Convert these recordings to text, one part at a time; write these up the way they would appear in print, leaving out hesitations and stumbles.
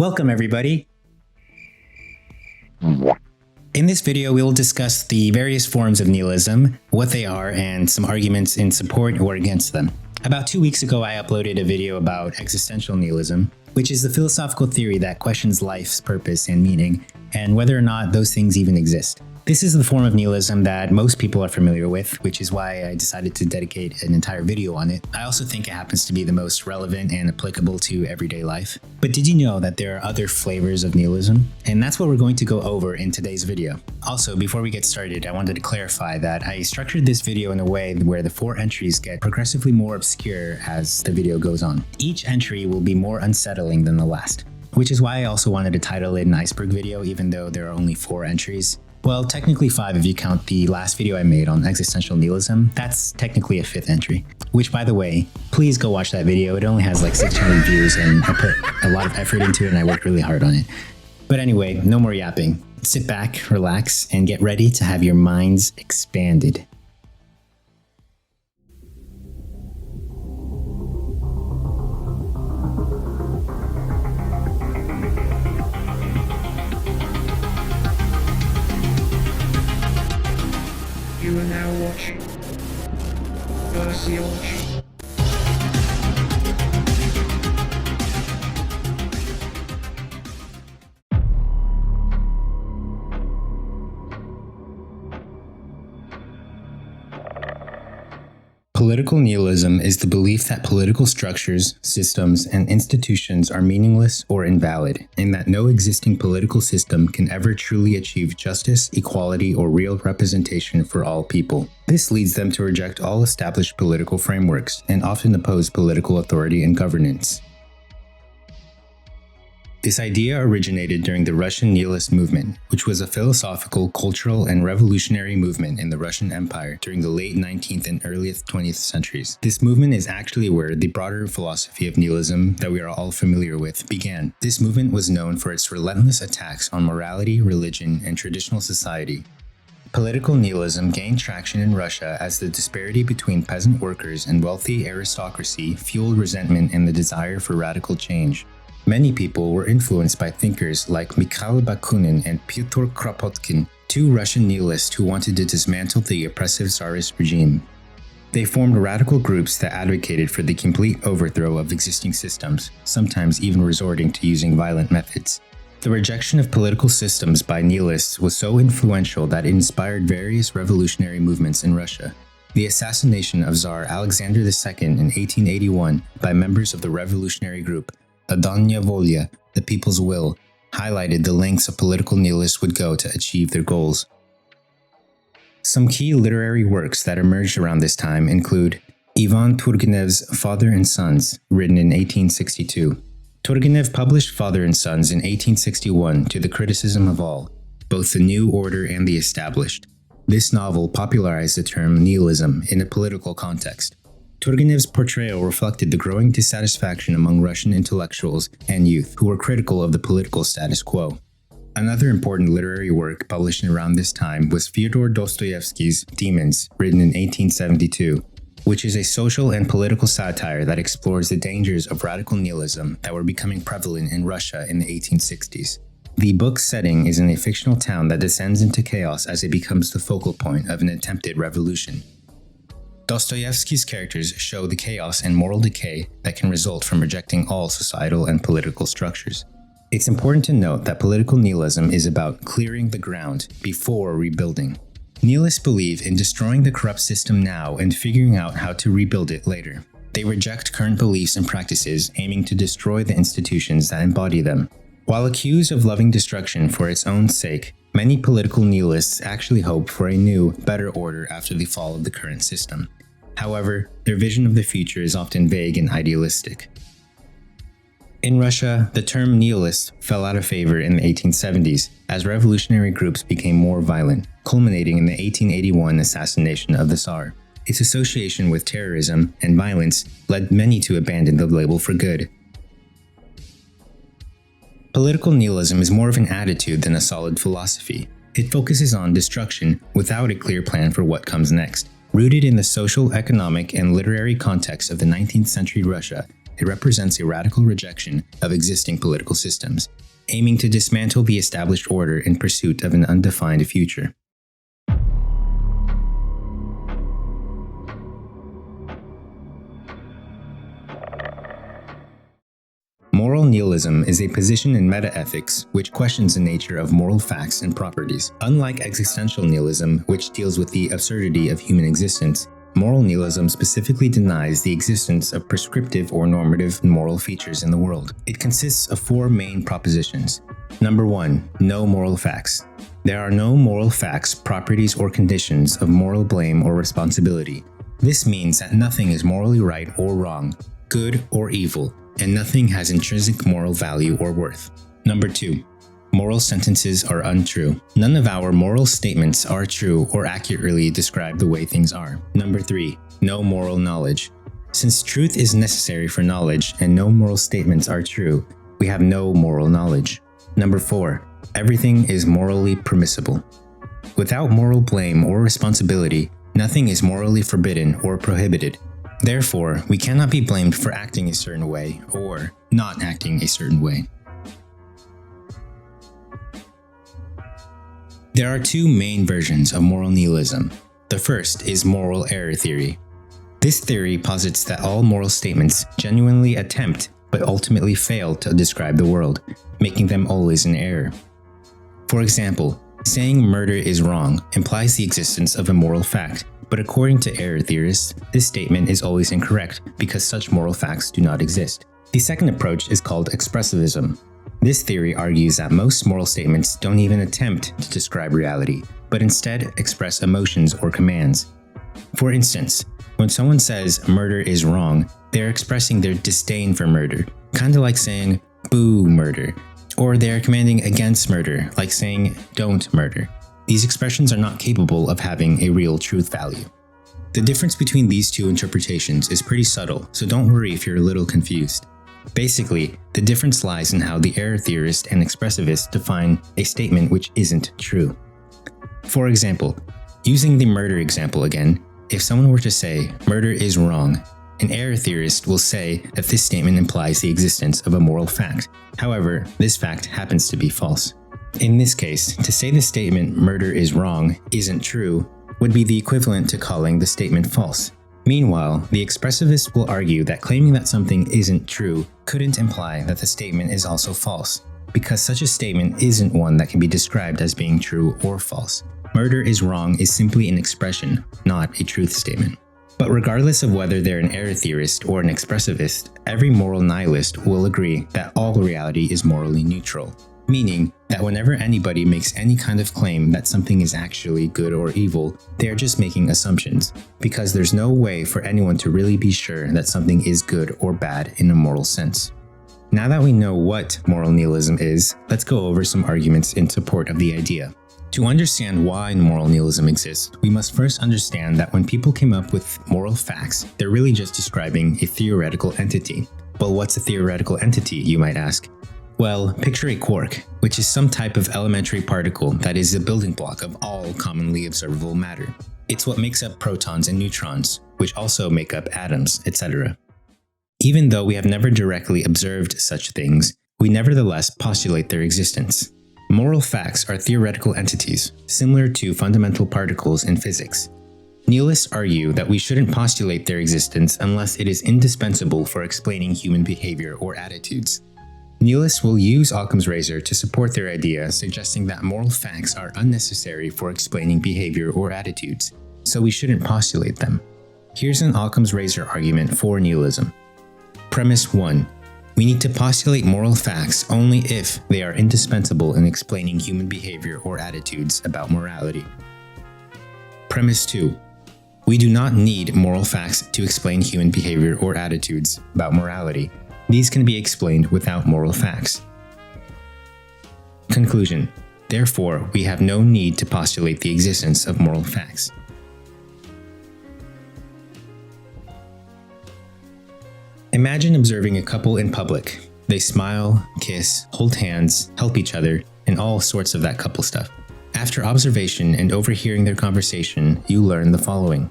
Welcome, everybody. In this video, we will discuss the various forms of nihilism, what they are, and some arguments in support or against them. About 2 weeks ago, I uploaded a video about existential nihilism, which is the philosophical theory that questions life's purpose and meaning, and whether or not those things even exist. This is the form of nihilism that most people are familiar with, which is why I decided to dedicate an entire video on it. I also think it happens to be the most relevant and applicable to everyday life. But did you know that there are other flavors of nihilism? And that's what we're going to go over in today's video. Also, before we get started, I wanted to clarify that I structured this video in a way where the 4 entries get progressively more obscure as the video goes on. Each entry will be more unsettling than the last, which is why I also wanted to title it an iceberg video, even though there are only 4 entries. Well, technically 5 if you count the last video I made on existential nihilism. That's technically a 5th entry. Which, by the way, please go watch that video. It only has like 600 views and I put a lot of effort into it and I worked really hard on it. But anyway, no more yapping. Sit back, relax, and get ready to have your minds expanded. You are now watching Mereological. Political nihilism is the belief that political structures, systems, and institutions are meaningless or invalid, and that no existing political system can ever truly achieve justice, equality, or real representation for all people. This leads them to reject all established political frameworks, and often oppose political authority and governance. This idea originated during the Russian nihilist movement, which was a philosophical, cultural, and revolutionary movement in the Russian Empire during the late 19th and early 20th centuries. This movement is actually where the broader philosophy of nihilism that we are all familiar with began. This movement was known for its relentless attacks on morality, religion, and traditional society. Political nihilism gained traction in Russia as the disparity between peasant workers and wealthy aristocracy fueled resentment and the desire for radical change. Many people were influenced by thinkers like Mikhail Bakunin and Pyotr Kropotkin, 2 Russian nihilists who wanted to dismantle the oppressive Tsarist regime. They formed radical groups that advocated for the complete overthrow of existing systems, sometimes even resorting to using violent methods. The rejection of political systems by nihilists was so influential that it inspired various revolutionary movements in Russia. The assassination of Tsar Alexander II in 1881 by members of the revolutionary group Nadanya Volya, the People's Will, highlighted the lengths a political nihilists would go to achieve their goals. Some key literary works that emerged around this time include Ivan Turgenev's Father and Sons, written in 1862. Turgenev published Father and Sons in 1861 to the criticism of all, both the new order and the established. This novel popularized the term nihilism in a political context. Turgenev's portrayal reflected the growing dissatisfaction among Russian intellectuals and youth who were critical of the political status quo. Another important literary work published around this time was Fyodor Dostoevsky's Demons, written in 1872, which is a social and political satire that explores the dangers of radical nihilism that were becoming prevalent in Russia in the 1860s. The book's setting is in a fictional town that descends into chaos as it becomes the focal point of an attempted revolution. Dostoevsky's characters show the chaos and moral decay that can result from rejecting all societal and political structures. It's important to note that political nihilism is about clearing the ground before rebuilding. Nihilists believe in destroying the corrupt system now and figuring out how to rebuild it later. They reject current beliefs and practices, aiming to destroy the institutions that embody them. While accused of loving destruction for its own sake, many political nihilists actually hope for a new, better order after the fall of the current system. However, their vision of the future is often vague and idealistic. In Russia, the term nihilist fell out of favor in the 1870s as revolutionary groups became more violent, culminating in the 1881 assassination of the Tsar. Its association with terrorism and violence led many to abandon the label for good. Political nihilism is more of an attitude than a solid philosophy. It focuses on destruction without a clear plan for what comes next. Rooted in the social, economic, and literary context of the 19th century Russia, it represents a radical rejection of existing political systems, aiming to dismantle the established order in pursuit of an undefined future. Moral nihilism is a position in metaethics which questions the nature of moral facts and properties. Unlike existential nihilism, which deals with the absurdity of human existence, moral nihilism specifically denies the existence of prescriptive or normative moral features in the world. It consists of four main propositions. Number 1. No moral facts. There are no moral facts, properties, or conditions of moral blame or responsibility. This means that nothing is morally right or wrong, good or evil, and nothing has intrinsic moral value or worth. Number 2. Moral sentences are untrue. None of our moral statements are true or accurately describe the way things are. Number 3. No moral knowledge. Since truth is necessary for knowledge and no moral statements are true, we have no moral knowledge. Number 4. Everything is morally permissible. Without moral blame or responsibility, nothing is morally forbidden or prohibited. Therefore, we cannot be blamed for acting a certain way or not acting a certain way. There are two main versions of moral nihilism. The first is moral error theory. This theory posits that all moral statements genuinely attempt but ultimately fail to describe the world, making them always in error. For example, saying murder is wrong implies the existence of a moral fact, but according to error theorists, this statement is always incorrect because such moral facts do not exist. The second approach is called expressivism. This theory argues that most moral statements don't even attempt to describe reality, but instead express emotions or commands. For instance, when someone says murder is wrong, they're expressing their disdain for murder, kind of like saying boo murder, or they're commanding against murder, like saying don't murder. These expressions are not capable of having a real truth value. The difference between these two interpretations is pretty subtle, so don't worry if you're a little confused. Basically, the difference lies in how the error theorist and expressivist define a statement which isn't true. For example, using the murder example again, if someone were to say, murder is wrong, an error theorist will say that this statement implies the existence of a moral fact. However, this fact happens to be false. In this case, to say the statement murder is wrong isn't true would be the equivalent to calling the statement false. Meanwhile, the expressivist will argue that claiming that something isn't true couldn't imply that the statement is also false, because such a statement isn't one that can be described as being true or false. Murder is wrong is simply an expression, not a truth statement. But regardless of whether they're an error theorist or an expressivist, every moral nihilist will agree that all reality is morally neutral, meaning that whenever anybody makes any kind of claim that something is actually good or evil, they are just making assumptions, because there's no way for anyone to really be sure that something is good or bad in a moral sense. Now that we know what moral nihilism is, let's go over some arguments in support of the idea. To understand why moral nihilism exists, we must first understand that when people came up with moral facts, they're really just describing a theoretical entity. Well, what's a theoretical entity, you might ask? Well, picture a quark, which is some type of elementary particle that is the building block of all commonly observable matter. It's what makes up protons and neutrons, which also make up atoms, etc. Even though we have never directly observed such things, we nevertheless postulate their existence. Moral facts are theoretical entities, similar to fundamental particles in physics. Nihilists argue that we shouldn't postulate their existence unless it is indispensable for explaining human behavior or attitudes. Nihilists will use Occam's razor to support their idea, suggesting that moral facts are unnecessary for explaining behavior or attitudes, so we shouldn't postulate them. Here's an Occam's razor argument for nihilism. Premise 1. We need to postulate moral facts only if they are indispensable in explaining human behavior or attitudes about morality. Premise 2. We do not need moral facts to explain human behavior or attitudes about morality. These can be explained without moral facts. Conclusion. Therefore, we have no need to postulate the existence of moral facts. Imagine observing a couple in public. They smile, kiss, hold hands, help each other, and all sorts of that couple stuff. After observation and overhearing their conversation, you learn the following.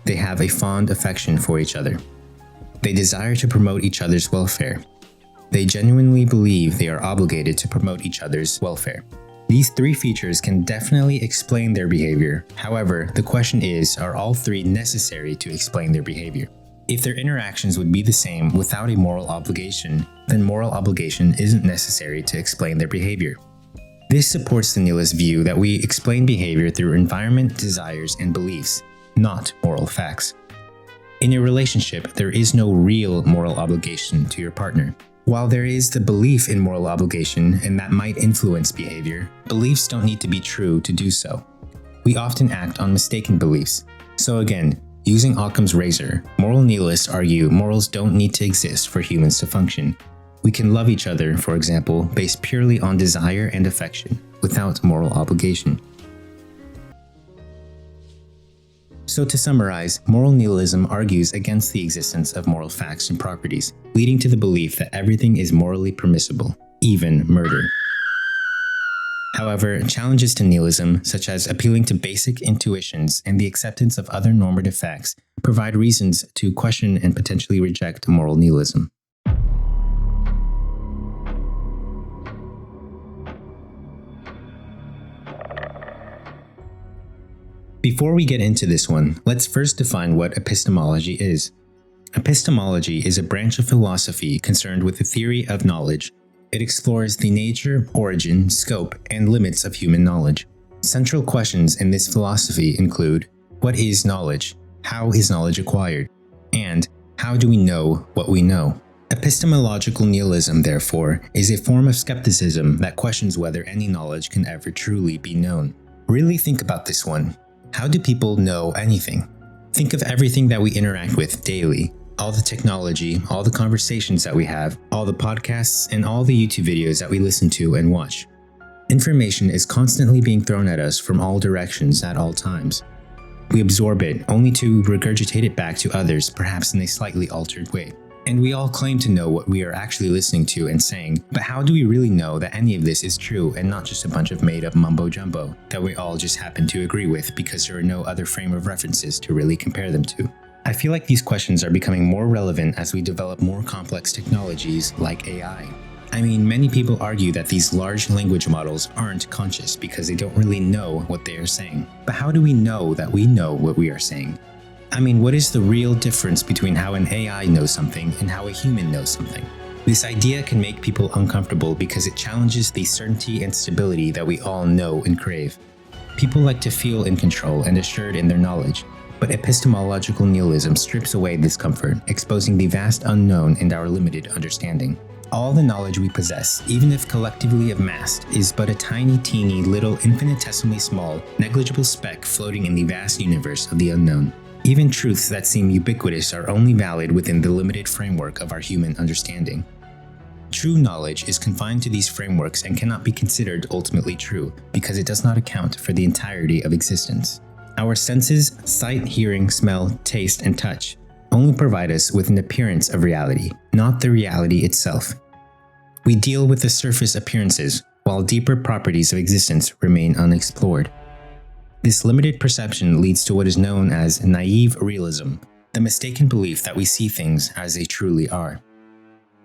They have a fond affection for each other. They desire to promote each other's welfare. They genuinely believe they are obligated to promote each other's welfare. These three features can definitely explain their behavior. However, the question is, are all three necessary to explain their behavior? If their interactions would be the same without a moral obligation, then moral obligation isn't necessary to explain their behavior. This supports the nihilist view that we explain behavior through environment, desires, and beliefs, not moral facts. In a relationship, there is no real moral obligation to your partner. While there is the belief in moral obligation and that might influence behavior, beliefs don't need to be true to do so. We often act on mistaken beliefs. So again, using Occam's razor, moral nihilists argue morals don't need to exist for humans to function. We can love each other, for example, based purely on desire and affection, without moral obligation. So to summarize, moral nihilism argues against the existence of moral facts and properties, leading to the belief that everything is morally permissible, even murder. However, challenges to nihilism, such as appealing to basic intuitions and the acceptance of other normative facts, provide reasons to question and potentially reject moral nihilism. Before we get into this one, let's first define what epistemology is. Epistemology is a branch of philosophy concerned with the theory of knowledge. It explores the nature, origin, scope, and limits of human knowledge. Central questions in this philosophy include: what is knowledge? How is knowledge acquired? And how do we know what we know? Epistemological nihilism, therefore, is a form of skepticism that questions whether any knowledge can ever truly be known. Really think about this one. How do people know anything? Think of everything that we interact with daily. All the technology, all the conversations that we have, all the podcasts, and all the YouTube videos that we listen to and watch. Information is constantly being thrown at us from all directions at all times. We absorb it only to regurgitate it back to others, perhaps in a slightly altered way. And we all claim to know what we are actually listening to and saying, but how do we really know that any of this is true and not just a bunch of made-up mumbo-jumbo that we all just happen to agree with because there are no other frame of references to really compare them to? I feel like these questions are becoming more relevant as we develop more complex technologies like AI. I mean, many people argue that these large language models aren't conscious because they don't really know what they are saying. But how do we know that we know what we are saying? I mean, what is the real difference between how an AI knows something and how a human knows something? This idea can make people uncomfortable because it challenges the certainty and stability that we all know and crave. People like to feel in control and assured in their knowledge, but epistemological nihilism strips away this comfort, exposing the vast unknown and our limited understanding. All the knowledge we possess, even if collectively amassed, is but a tiny, teeny, little, infinitesimally small, negligible speck floating in the vast universe of the unknown. Even truths that seem ubiquitous are only valid within the limited framework of our human understanding. True knowledge is confined to these frameworks and cannot be considered ultimately true because it does not account for the entirety of existence. Our senses, sight, hearing, smell, taste, and touch, only provide us with an appearance of reality, not the reality itself. We deal with the surface appearances, while deeper properties of existence remain unexplored. This limited perception leads to what is known as naive realism, the mistaken belief that we see things as they truly are.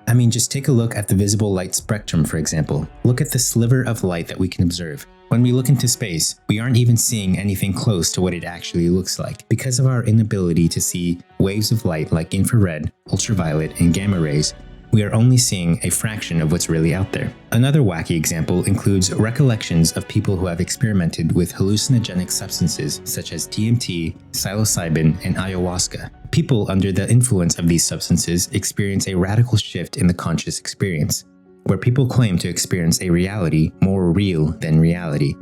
I mean, just take a look at the visible light spectrum, for example. Look at the sliver of light that we can observe. When we look into space, we aren't even seeing anything close to what it actually looks like because of our inability to see waves of light like infrared, ultraviolet, and gamma rays. We are only seeing a fraction of what's really out there. Another wacky example includes recollections of people who have experimented with hallucinogenic substances such as DMT, psilocybin, and ayahuasca. People under the influence of these substances experience a radical shift in the conscious experience, where people claim to experience a reality more real than reality.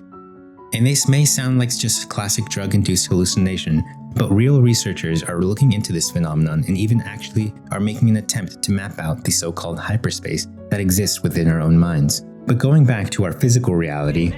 And this may sound like just classic drug-induced hallucination, but real researchers are looking into this phenomenon and even actually are making an attempt to map out the so-called hyperspace that exists within our own minds. But going back to our physical reality,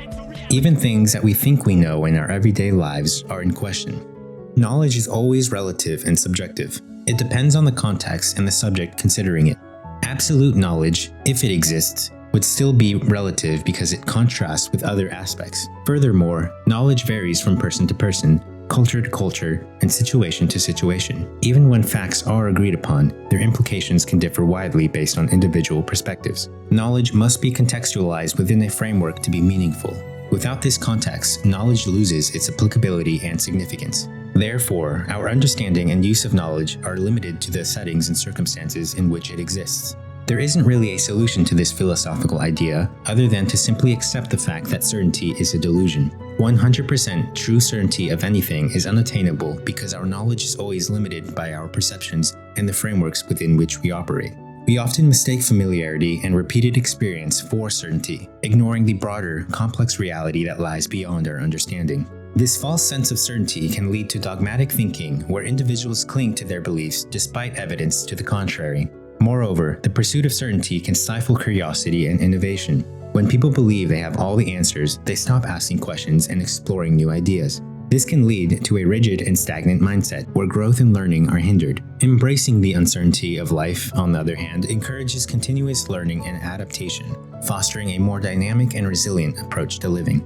even things that we think we know in our everyday lives are in question. Knowledge is always relative and subjective. It depends on the context and the subject considering it. Absolute knowledge, if it exists, would still be relative because it contrasts with other aspects. Furthermore, knowledge varies from person to person, culture to culture, and situation to situation. Even when facts are agreed upon, their implications can differ widely based on individual perspectives. Knowledge must be contextualized within a framework to be meaningful. Without this context, knowledge loses its applicability and significance. Therefore, our understanding and use of knowledge are limited to the settings and circumstances in which it exists. There isn't really a solution to this philosophical idea other than to simply accept the fact that certainty is a delusion. 100% true certainty of anything is unattainable because our knowledge is always limited by our perceptions and the frameworks within which we operate. We often mistake familiarity and repeated experience for certainty, ignoring the broader, complex reality that lies beyond our understanding. This false sense of certainty can lead to dogmatic thinking, where individuals cling to their beliefs despite evidence to the contrary. Moreover, the pursuit of certainty can stifle curiosity and innovation. When people believe they have all the answers, they stop asking questions and exploring new ideas. This can lead to a rigid and stagnant mindset, where growth and learning are hindered. Embracing the uncertainty of life, on the other hand, encourages continuous learning and adaptation, fostering a more dynamic and resilient approach to living.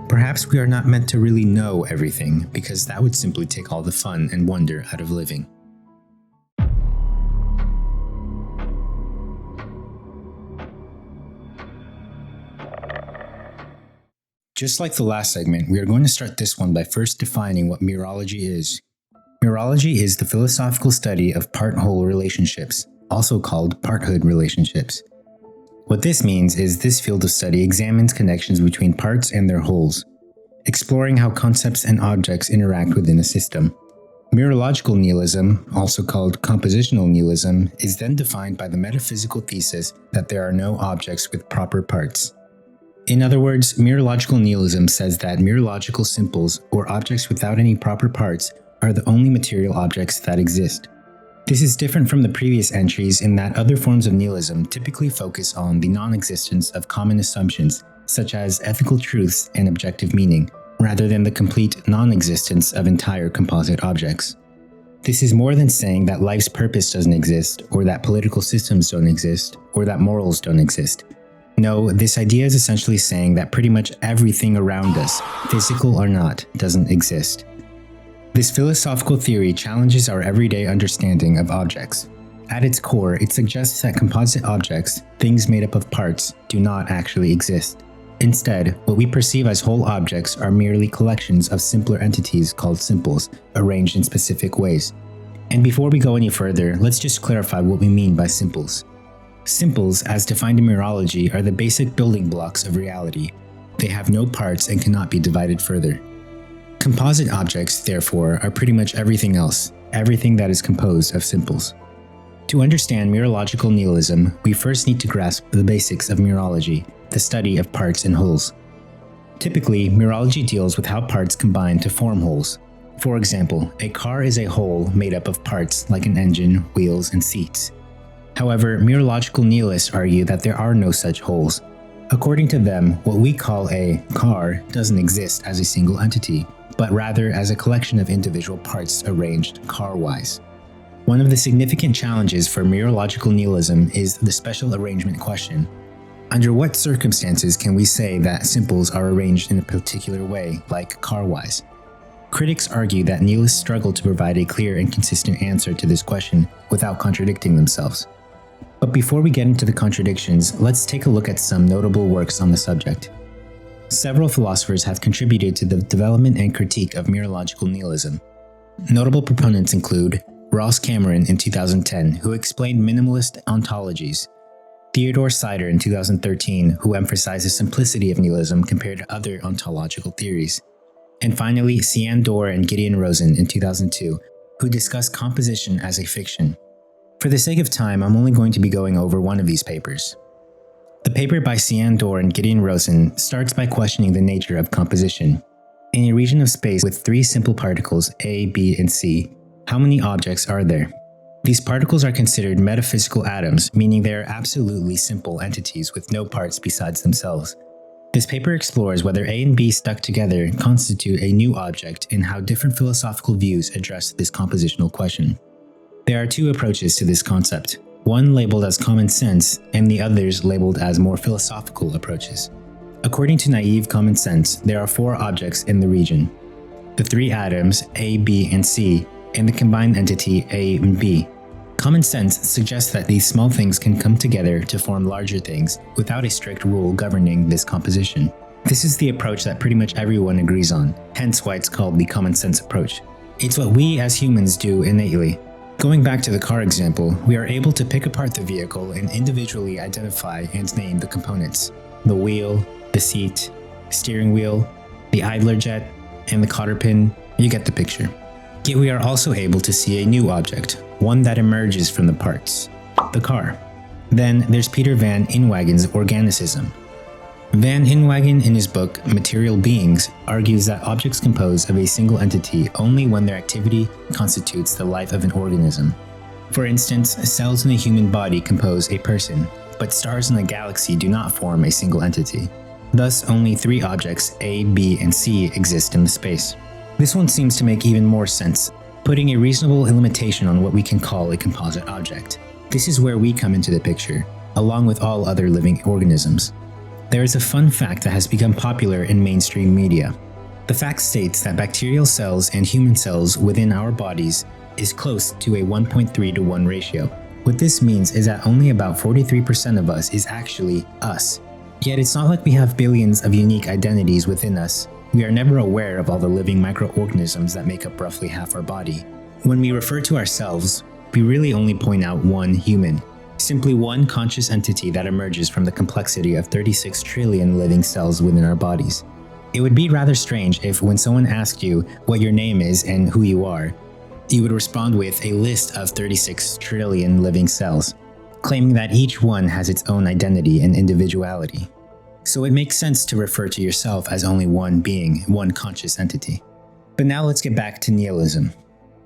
Perhaps we are not meant to really know everything, because that would simply take all the fun and wonder out of living. Just like the last segment, we are going to start this one by first defining what mereology is. Mereology is the philosophical study of part-whole relationships, also called parthood relationships. What this means is this field of study examines connections between parts and their wholes, exploring how concepts and objects interact within a system. Mereological nihilism, also called compositional nihilism, is then defined by the metaphysical thesis that there are no objects with proper parts. In other words, Mereological Nihilism says that mereological simples, or objects without any proper parts, are the only material objects that exist. This is different from the previous entries in that other forms of nihilism typically focus on the non-existence of common assumptions, such as ethical truths and objective meaning, rather than the complete non-existence of entire composite objects. This is more than saying that life's purpose doesn't exist, or that political systems don't exist, or that morals don't exist. No, this idea is essentially saying that pretty much everything around us, physical or not, doesn't exist. This philosophical theory challenges our everyday understanding of objects. At its core, it suggests that composite objects, things made up of parts, do not actually exist. Instead, what we perceive as whole objects are merely collections of simpler entities called simples, arranged in specific ways. And before we go any further, let's just clarify what we mean by simples. Simples, as defined in mereology, are the basic building blocks of reality. They have no parts and cannot be divided further. Composite objects, therefore, are pretty much everything else, everything that is composed of simples. To understand mereological nihilism, we first need to grasp the basics of mereology, the study of parts and wholes. Typically, mereology deals with how parts combine to form wholes. For example, a car is a whole made up of parts like an engine, wheels, and seats. However, mereological nihilists argue that there are no such wholes. According to them, what we call a car doesn't exist as a single entity, but rather as a collection of individual parts arranged car-wise. One of the significant challenges for mereological nihilism is the special arrangement question. Under what circumstances can we say that simples are arranged in a particular way, like car-wise? Critics argue that nihilists struggle to provide a clear and consistent answer to this question without contradicting themselves. But before we get into the contradictions, let's take a look at some notable works on the subject. Several philosophers have contributed to the development and critique of mereological nihilism. Notable proponents include Ross Cameron in 2010, who explained minimalist ontologies, Theodore Sider in 2013, who emphasized the simplicity of nihilism compared to other ontological theories, and finally Cian Dorr and Gideon Rosen in 2002, who discussed composition as a fiction. For the sake of time, I'm only going to be going over one of these papers. The paper by Cian Dorr and Gideon Rosen starts by questioning the nature of composition. In a region of space with three simple particles, A, B, and C, how many objects are there? These particles are considered metaphysical atoms, meaning they are absolutely simple entities with no parts besides themselves. This paper explores whether A and B stuck together constitute a new object and how different philosophical views address this compositional question. There are two approaches to this concept, one labeled as common sense and the others labeled as more philosophical approaches. According to naive common sense, there are four objects in the region. the three atoms A, B, and C, and the combined entity A and B. Common sense suggests that these small things can come together to form larger things without a strict rule governing this composition. This is the approach that pretty much everyone agrees on, hence why it's called the common sense approach. It's what we as humans do innately. Going back to the car example, we are able to pick apart the vehicle and individually identify and name the components: the wheel, the seat, steering wheel, the idler jet, and the cotter pin. You get the picture. Yet we are also able to see a new object, one that emerges from the parts: the car. Then there's Peter Van Inwagen's organicism. Van Inwagen, in his book Material Beings, argues that objects compose of a single entity only when their activity constitutes the life of an organism. For instance, cells in a human body compose a person, but stars in a galaxy do not form a single entity. Thus, only three objects, A, B, and C, exist in the space. This one seems to make even more sense, putting a reasonable limitation on what we can call a composite object. This is where we come into the picture, along with all other living organisms. There is a fun fact that has become popular in mainstream media. The fact states that bacterial cells and human cells within our bodies is close to a 1.3 to 1 ratio. What this means is that only about 43% of us is actually us. Yet it's not like we have billions of unique identities within us. We are never aware of all the living microorganisms that make up roughly half our body. When we refer to ourselves, we really only point out one human. Simply one conscious entity that emerges from the complexity of 36 trillion living cells within our bodies. It would be rather strange if, when someone asked you what your name is and who you are, you would respond with a list of 36 trillion living cells, claiming that each one has its own identity and individuality. So it makes sense to refer to yourself as only one being, one conscious entity. But now let's get back to nihilism.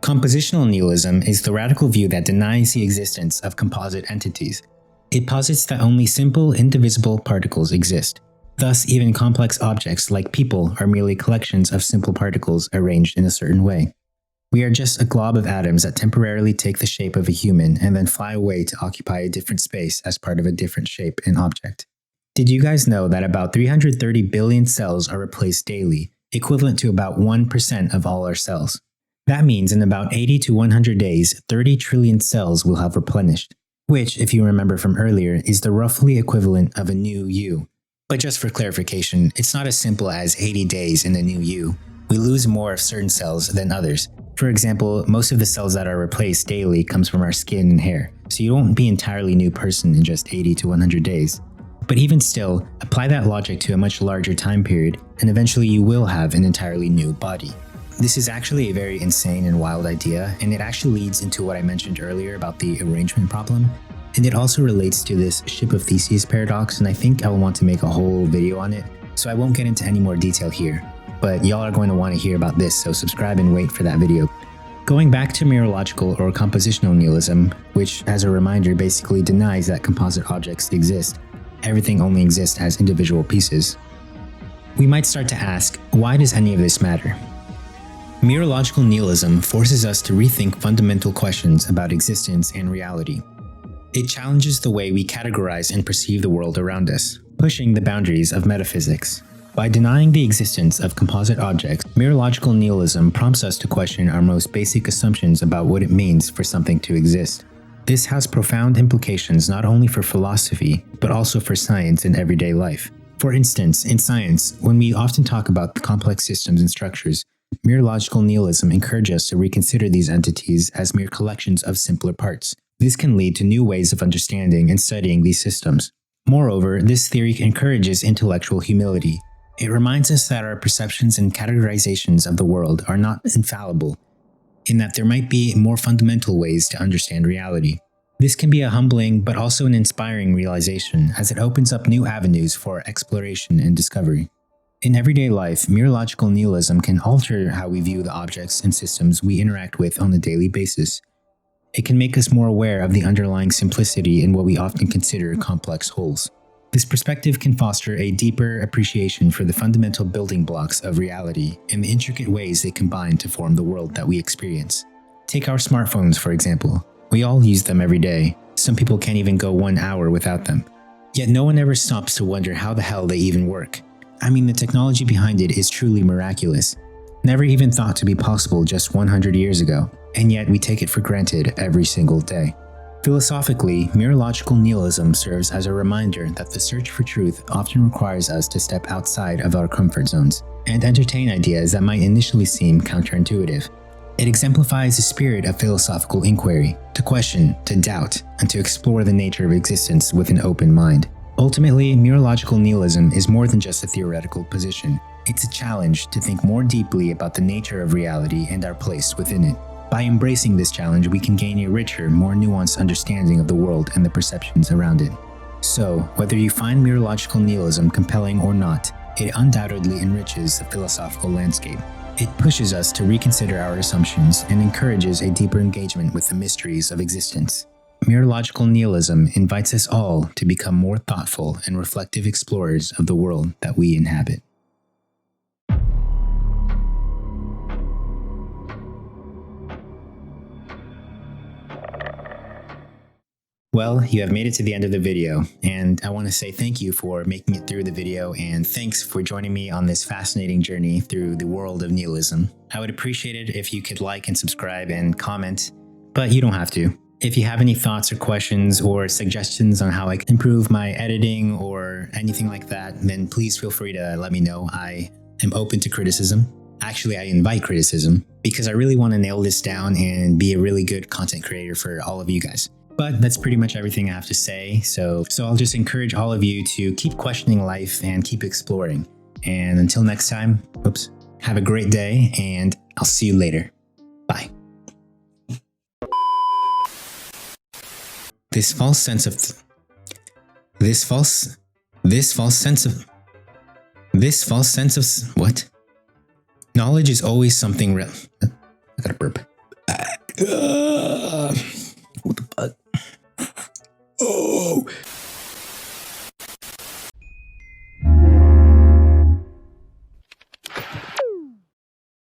Compositional nihilism is the radical view that denies the existence of composite entities. It posits that only simple, indivisible particles exist. Thus, even complex objects like people are merely collections of simple particles arranged in a certain way. We are just a glob of atoms that temporarily take the shape of a human and then fly away to occupy a different space as part of a different shape and object. Did you guys know that about 330 billion cells are replaced daily, equivalent to about 1% of all our cells? That means in about 80 to 100 days, 30 trillion cells will have replenished, which, if you remember from earlier, is the roughly equivalent of a new you. But just for clarification, it's not as simple as 80 days in a new you. We lose more of certain cells than others. For example, most of the cells that are replaced daily comes from our skin and hair, so you won't be an entirely new person in just 80 to 100 days. But even still, apply that logic to a much larger time period, and eventually you will have an entirely new body. This is actually a very insane and wild idea, and it actually leads into what I mentioned earlier about the arrangement problem. And it also relates to this ship of Theseus paradox, and I think I will want to make a whole video on it, so I won't get into any more detail here. But y'all are going to want to hear about this, so subscribe and wait for that video. Going back to mereological or compositional nihilism, which, as a reminder, basically denies that composite objects exist. Everything only exists as individual pieces. We might start to ask, why does any of this matter? Mereological nihilism forces us to rethink fundamental questions about existence and reality. It challenges the way we categorize and perceive the world around us, pushing the boundaries of metaphysics. By denying the existence of composite objects, mereological nihilism prompts us to question our most basic assumptions about what it means for something to exist. This has profound implications not only for philosophy, but also for science and everyday life. For instance, in science, when we often talk about complex systems and structures, mereological nihilism encourages us to reconsider these entities as mere collections of simpler parts. This can lead to new ways of understanding and studying these systems. Moreover, this theory encourages intellectual humility. It reminds us that our perceptions and categorizations of the world are not infallible, in that there might be more fundamental ways to understand reality. This can be a humbling but also an inspiring realization, as it opens up new avenues for exploration and discovery. In everyday life, mereological nihilism can alter how we view the objects and systems we interact with on a daily basis. It can make us more aware of the underlying simplicity in what we often consider complex wholes. This perspective can foster a deeper appreciation for the fundamental building blocks of reality and the intricate ways they combine to form the world that we experience. Take our smartphones, for example. We all use them every day. Some people can't even go 1 hour without them. Yet no one ever stops to wonder how the hell they even work. I mean, the technology behind it is truly miraculous. never even thought to be possible just 100 years ago, and yet we take it for granted every single day. Philosophically, Mereological Nihilism serves as a reminder that the search for truth often requires us to step outside of our comfort zones and entertain ideas that might initially seem counterintuitive. It exemplifies the spirit of philosophical inquiry, to question, to doubt, and to explore the nature of existence with an open mind. Ultimately, Mereological Nihilism is more than just a theoretical position. It's a challenge to think more deeply about the nature of reality and our place within it. By embracing this challenge, we can gain a richer, more nuanced understanding of the world and the perceptions around it. So, whether you find Mereological Nihilism compelling or not, it undoubtedly enriches the philosophical landscape. It pushes us to reconsider our assumptions and encourages a deeper engagement with the mysteries of existence. Mereological Nihilism invites us all to become more thoughtful and reflective explorers of the world that we inhabit. Well, you have made it to the end of the video, and I want to say thank you for making it through the video, and thanks for joining me on this fascinating journey through the world of nihilism. I would appreciate it if you could like and subscribe and comment, but you don't have to. If you have any thoughts or questions or suggestions on how I can improve my editing or anything like that, then please feel free to let me know. I am open to criticism. Actually, I invite criticism because I really want to nail this down and be a really good content creator for all of you guys. But that's pretty much everything I have to say. So I'll just encourage all of you to keep questioning life and keep exploring. And until next time, have a great day, and I'll see you later. Bye. This false sense of what? Knowledge is always something I gotta burp.